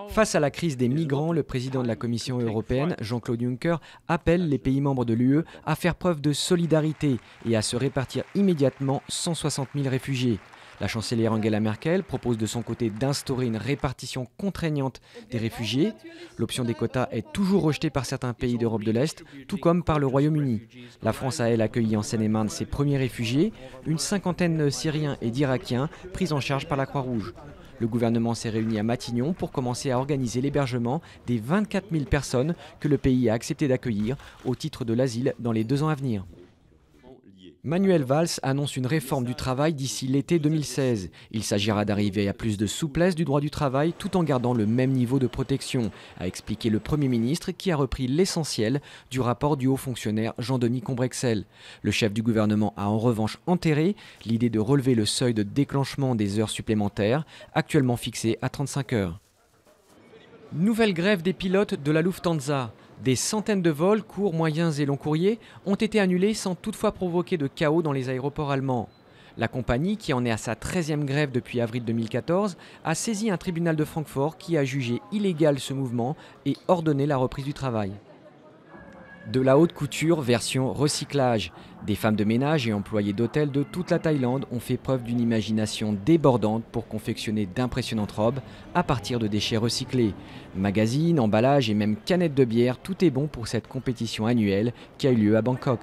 Face à la crise des migrants, le président de la Commission européenne, Jean-Claude Juncker, appelle les pays membres de l'UE à faire preuve de solidarité et à se répartir immédiatement 160 000 réfugiés. La chancelière Angela Merkel propose de son côté d'instaurer une répartition contraignante des réfugiés. L'option des quotas est toujours rejetée par certains pays d'Europe de l'Est, tout comme par le Royaume-Uni. La France a, elle, accueilli en Seine-et-Marne ses premiers réfugiés, une cinquantaine de Syriens et d'Irakiens pris en charge par la Croix-Rouge. Le gouvernement s'est réuni à Matignon pour commencer à organiser l'hébergement des 24 000 personnes que le pays a accepté d'accueillir au titre de l'asile dans les 2 ans à venir. Manuel Valls annonce une réforme du travail d'ici l'été 2016. Il s'agira d'arriver à plus de souplesse du droit du travail tout en gardant le même niveau de protection, a expliqué le Premier ministre qui a repris l'essentiel du rapport du haut fonctionnaire Jean-Denis Combrexel. Le chef du gouvernement a en revanche enterré l'idée de relever le seuil de déclenchement des heures supplémentaires, actuellement fixé à 35 heures. Nouvelle grève des pilotes de la Lufthansa. Des centaines de vols, courts, moyens et longs courriers, ont été annulés sans toutefois provoquer de chaos dans les aéroports allemands. La compagnie, qui en est à sa 13e grève depuis avril 2014, a saisi un tribunal de Francfort qui a jugé illégal ce mouvement et ordonné la reprise du travail. De la haute couture version recyclage. Des femmes de ménage et employés d'hôtels de toute la Thaïlande ont fait preuve d'une imagination débordante pour confectionner d'impressionnantes robes à partir de déchets recyclés. Magazines, emballages et même canettes de bière, tout est bon pour cette compétition annuelle qui a eu lieu à Bangkok.